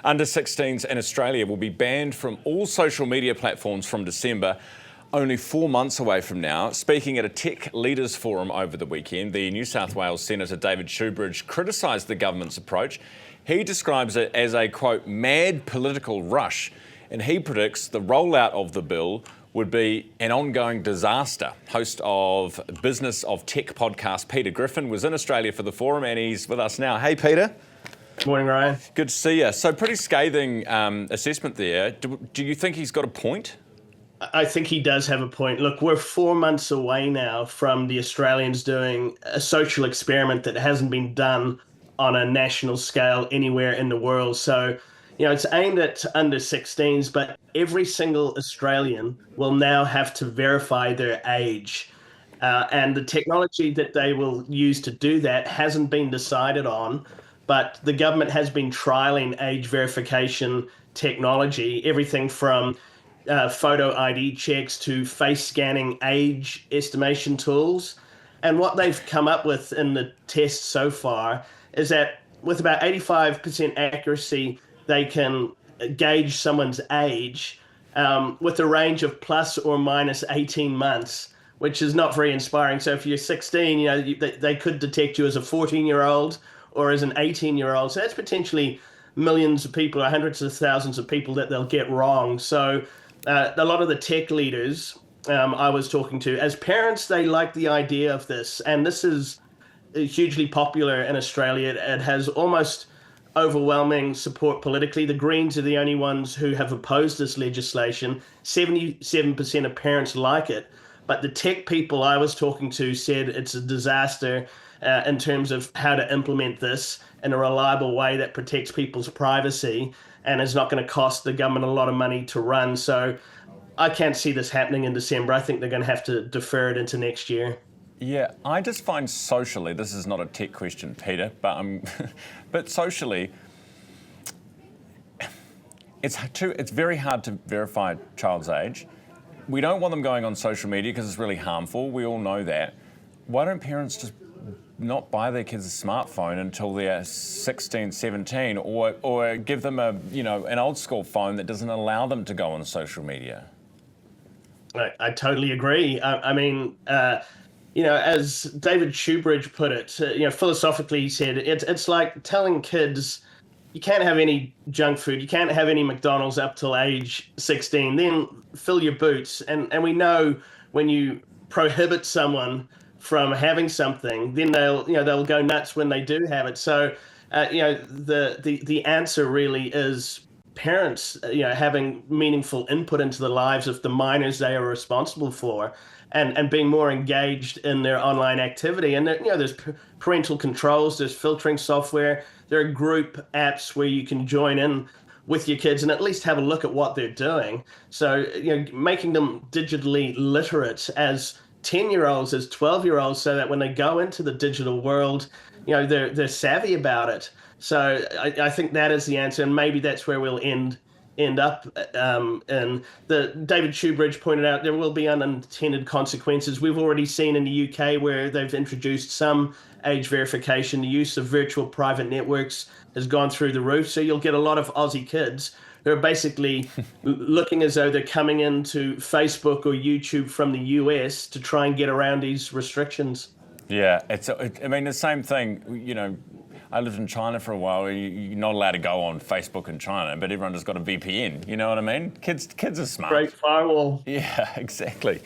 Under-16s in Australia will be banned from all social media platforms from December, only 4 months away from now. Speaking at a tech leaders forum over the weekend, the New South Wales Senator David Shoebridge criticised the government's approach. He describes it as a, quote, mad political rush, and he predicts the rollout of the bill would be an ongoing disaster. Host of Business of Tech podcast, Peter Griffin, was in Australia for the forum, and he's with us now. Hey, Peter. Good morning, Ryan. Good to see you. So pretty scathing assessment there. Do you think he's got a point? I think he does have a point. Look, we're 4 months away now from the Australians doing a social experiment that hasn't been done on a national scale anywhere in the world. So, it's aimed at under-16s, but every single Australian will now have to verify their age. And the technology that they will use to do that hasn't been decided on, but the government has been trialing age verification technology, everything from photo ID checks to face scanning age estimation tools. And what they've come up with in the test so far is that with about 85% accuracy, they can gauge someone's age with a range of plus or minus 18 months, which is not very inspiring. So if you're 16, they could detect you as a 14-year-old or as an 18-year-old. So that's potentially millions of people or hundreds of thousands of people that they'll get wrong. So a lot of the tech leaders I was talking to, as parents, they like the idea of this. And this is hugely popular in Australia. It has almost overwhelming support politically. The Greens are the only ones who have opposed this legislation. 77% of parents like it. But the tech people I was talking to said it's a disaster in terms of how to implement this in a reliable way that protects people's privacy and is not going to cost the government a lot of money to run. So I can't see this happening in December. I think they're going to have to defer it into next year. Yeah, I just find socially, this is not a tech question, Peter, but socially, it's very hard to verify a child's age. We don't want them going on social media because it's really harmful. We all know that. Why don't parents just not buy their kids a smartphone until they're 16, 17, or give them an old school phone that doesn't allow them to go on social media? I totally agree. As David Shoebridge put it, philosophically, he said, it's like telling kids you can't have any junk food, you can't have any McDonald's up till age 16, then fill your boots. And we know when you prohibit someone from having something, then they'll go nuts when they do have it. So, the answer really is parents, having meaningful input into the lives of the minors they are responsible for, and being more engaged in their online activity. And there's parental controls, there's filtering software, there are group apps where you can join in with your kids and at least have a look at what they're doing. So, making them digitally literate as 10-year-olds, as 12-year-olds, so that when they go into the digital world, they're savvy about it. So I think that is the answer, and maybe that's where we'll end up. And David Shoebridge pointed out there will be unintended consequences. We've already seen in the UK where they've introduced some age verification. The use of virtual private networks has gone through the roof. So you'll get a lot of Aussie kids who are basically looking as though they're coming into Facebook or YouTube from the US to try and get around these restrictions. Yeah, the same thing, I lived in China for a while. You're not allowed to go on Facebook in China, but everyone just got a VPN. You know what I mean? Kids are smart. Great firewall. Yeah, exactly.